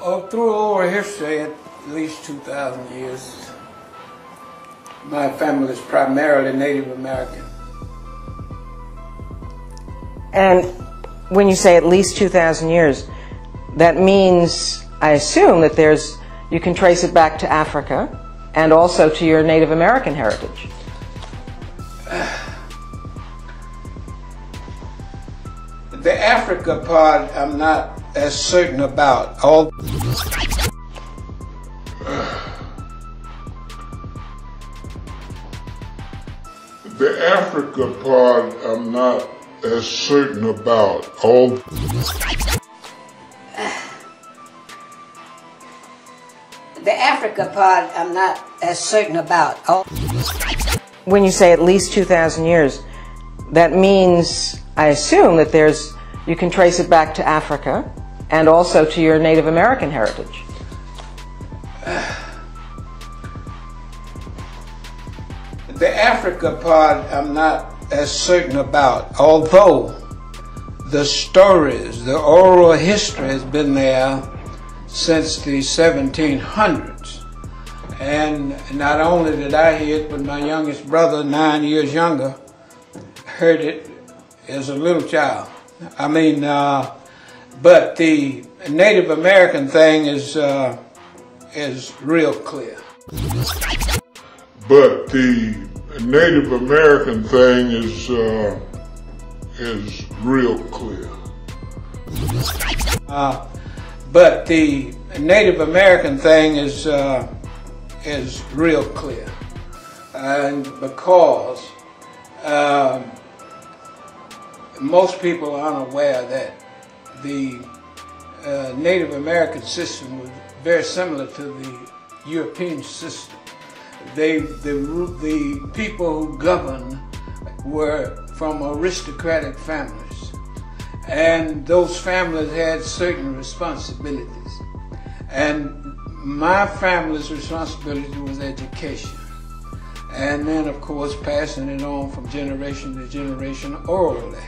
Through oral history, at least 2,000 years, my family is primarily Native American. And when you say at least 2,000 years, that means, I assume, that you can trace it back to Africa and also to your Native American heritage. The Africa part I'm not as certain about. The Africa part I'm not as certain about. The Africa part I'm not as certain about. When you say at least 2,000 years, that means, I assume, that you can trace it back to Africa and also to your Native American heritage. The Africa part I'm not as certain about, although the stories, the oral history has been there since the 1700s. And not only did I hear it, but my youngest brother, 9 years younger, heard it as a little child. I mean, but the Native American thing is real clear. But the Native American thing is real clear. But the Native American thing is real clear, and because most people are unaware that the Native American system was very similar to the European system. The people who governed were from aristocratic families, and those families had certain responsibilities. And my family's responsibility was education, and then of course passing it on from generation to generation orally.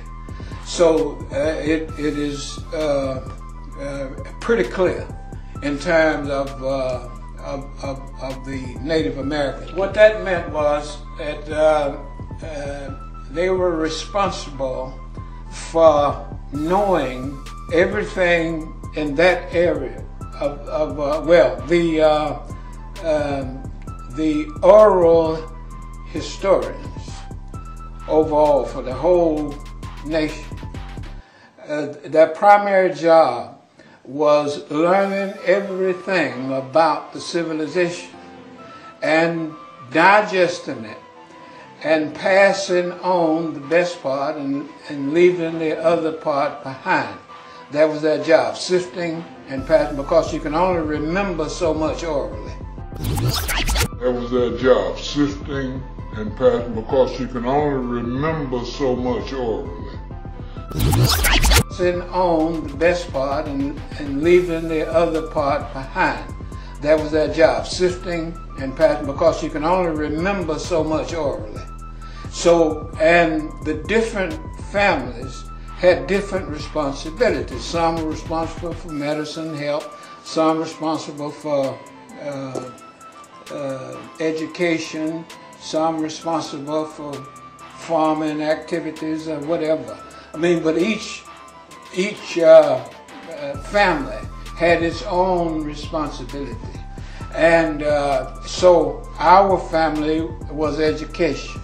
So it is pretty clear in terms of the Native Americans. What that meant was that they were responsible for knowing everything in that area the oral historians overall for the whole nation. Their primary job was learning everything about the civilization and digesting it and passing on the best part and leaving the other part behind. That was their job, sifting and passing, because you can only remember so much orally. That was their job, sifting and passing, because you can only remember so much orally. Passing on the best part and leaving the other part behind. That was their job, sifting and passing, because you can only remember so much orally. So, and the different families had different responsibilities. Some were responsible for medicine, help, some responsible for education, some responsible for farming activities or whatever. I mean, but each family had its own responsibility. And so our family was education,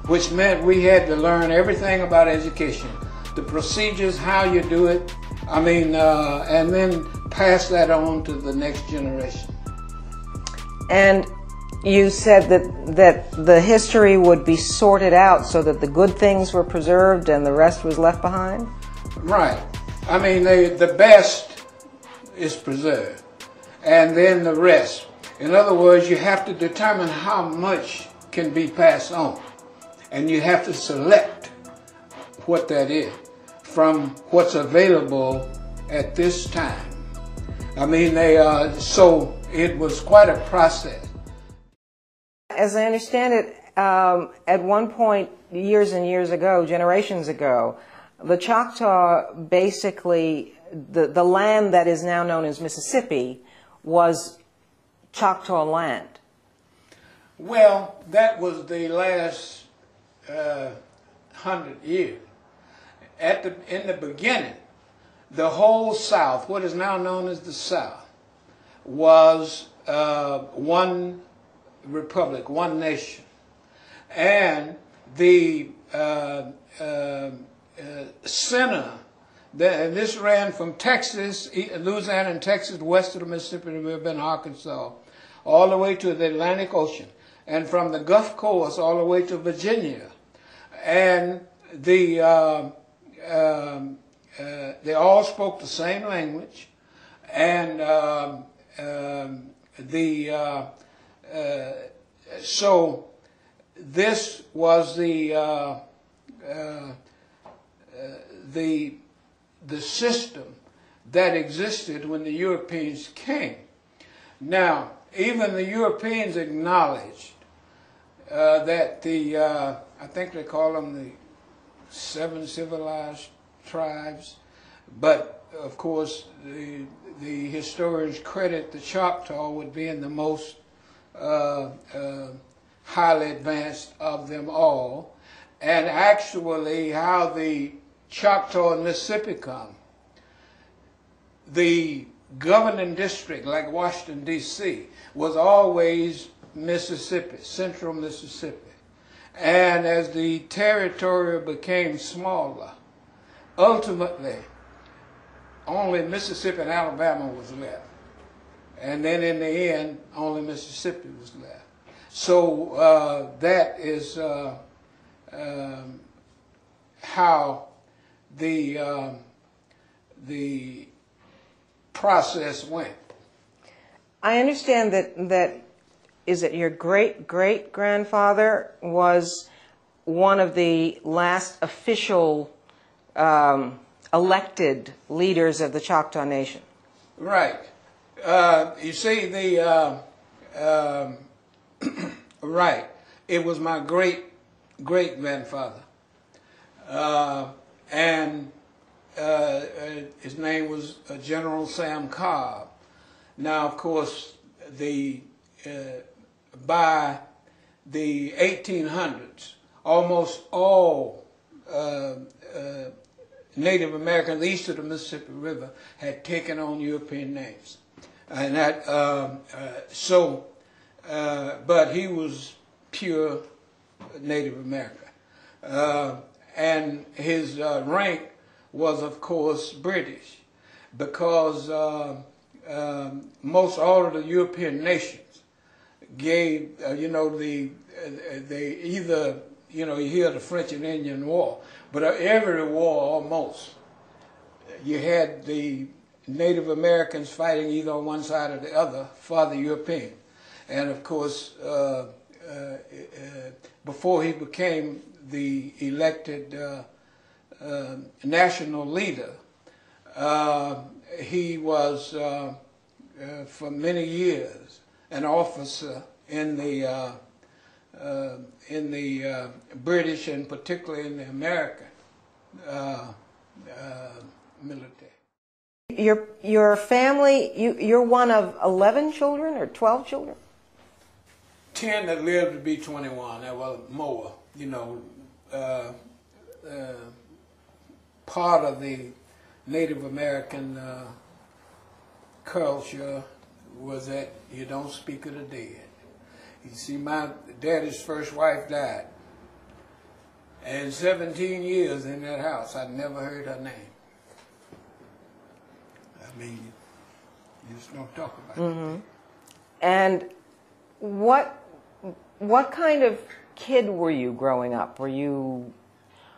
which meant we had to learn everything about education, the procedures, how you do it, I mean, and then pass that on to the next generation. And you said that the history would be sorted out so that the good things were preserved and the rest was left behind? Right. I mean, the best is preserved, and then the rest. In other words, you have to determine how much can be passed on, and you have to select what that is from what's available at this time. I mean, so it was quite a process. As I understand it, at one point, years and years ago, generations ago, the Choctaw basically the land that is now known as Mississippi was Choctaw land. Well, that was the last 100 years. In the beginning, the whole South, what is now known as the South, was one republic, one nation. And the center, and this ran from Texas, Louisiana and Texas, west of the Mississippi River in Arkansas, all the way to the Atlantic Ocean, and from the Gulf Coast all the way to Virginia. And they all spoke the same language, and so this was the system that existed when the Europeans came. Now, even the Europeans acknowledged that I think they call them the 7 civilized tribes, but of course the historians credit the Choctaw with being the most highly advanced of them all. And actually how the Choctaw and Mississippi come, the governing district, like Washington, D.C., was always Mississippi, central Mississippi. And as the territory became smaller, ultimately only Mississippi and Alabama was left. And then in the end, only Mississippi was left. So that is how the process went. I understand that is it your great-great-grandfather was one of the last official elected leaders of the Choctaw Nation. Right. You see, right. It was my great-great-grandfather. And his name was General Sam Cobb. Now, of course, by the 1800s, almost all Native Americans east of the Mississippi River had taken on European names, and that but he was pure Native American, and his rank was, of course, British, because most all of the European nations gave, they either, you hear the French and Indian War, but every war almost, you had the Native Americans fighting either on one side or the other for the European. And of course, before he became the elected national leader, he was for many years an officer in the British and particularly in the American military. Your family, you're one of 11 children or 12 children? 10 that lived to be 21. That was more, part of the Native American culture was that you don't speak of the dead. You see, my daddy's first wife died. And 17 years in that house, I'd never heard her name. I mean, you just don't talk about it. And what kind of kid were you growing up? Were you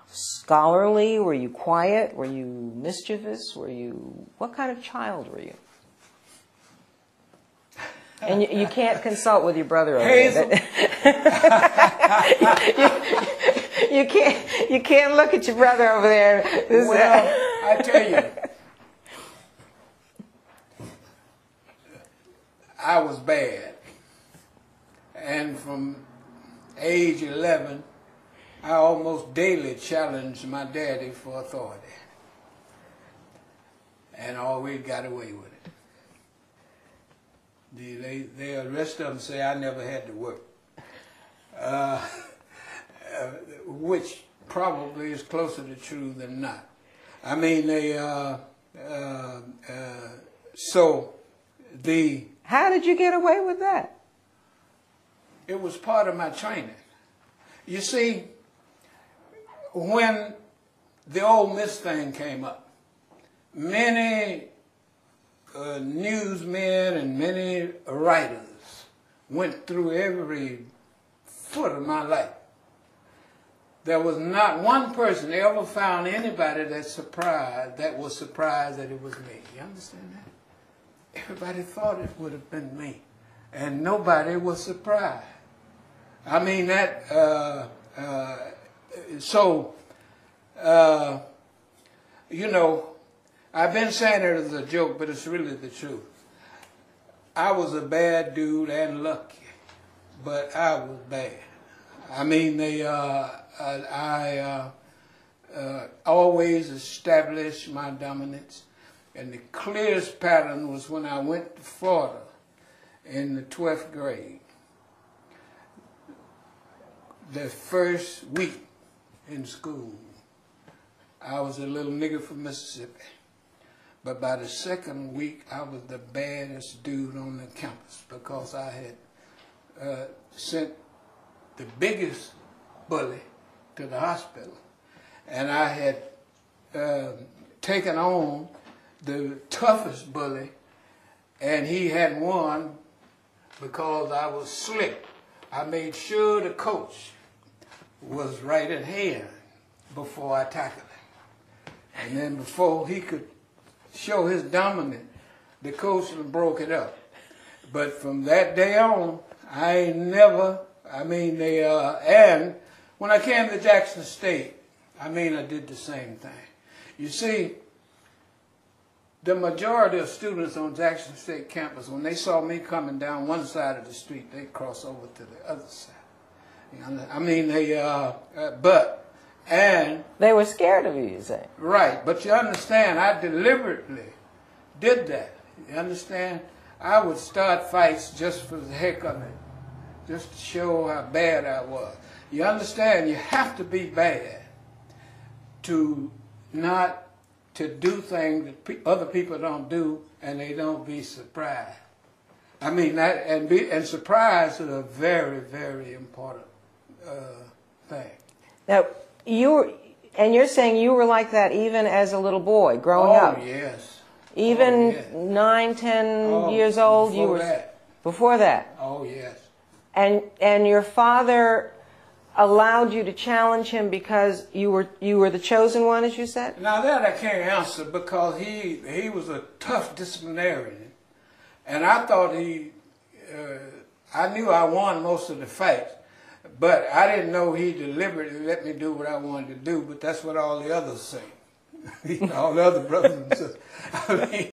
scholarly? Were you quiet? Were you mischievous? What kind of child were you? And you can't consult with your brother over it. You can't look at your brother over there. Well, I tell you, I was bad. And from age 11, I almost daily challenged my daddy for authority. and always got away with it. The rest of them say I never had to work, which probably is closer to true than not. I mean, How did you get away with that? It was part of my training. You see, when the Ole Miss thing came up, many newsmen and many writers went through every foot of my life. There was not one person ever found anybody that was surprised that it was me. You understand that? Everybody thought it would have been me, and nobody was surprised. I mean you know, I've been saying it as a joke, but it's really the truth. I was a bad dude and lucky, but I was bad. I mean, I always established my dominance, and the clearest pattern was when I went to Florida in the 12th grade. The first week in school, I was a little nigger from Mississippi. But by the second week, I was the baddest dude on the campus because I had sent the biggest bully to the hospital. And I had taken on the toughest bully, and he had won because I was slick. I made sure the coach was right at hand before I tackled him. And then before he could show his dominance, the coach broke it up. But from that day on, I ain't never, and when I came to Jackson State, I did the same thing. You see, the majority of students on Jackson State campus, when they saw me coming down one side of the street, they'd cross over to the other side. They were scared of you, you say? Right, but you understand, I deliberately did that. You understand? I would start fights just for the heck of it, just to show how bad I was. You understand? You have to be bad to do things that other people don't do, and they don't be surprised. And surprise is a very, very important thing. Now, you're saying you were like that even as a little boy growing up? Oh, yes. Even 9, 10 years old, you were that. Before that? Oh, yes. And your father allowed you to challenge him because you were the chosen one, as you said? Now that I can't answer because he was a tough disciplinarian, and I thought I knew I won most of the fights, but I didn't know he deliberately let me do what I wanted to do. But that's what all the others say, all the other brothers and sisters.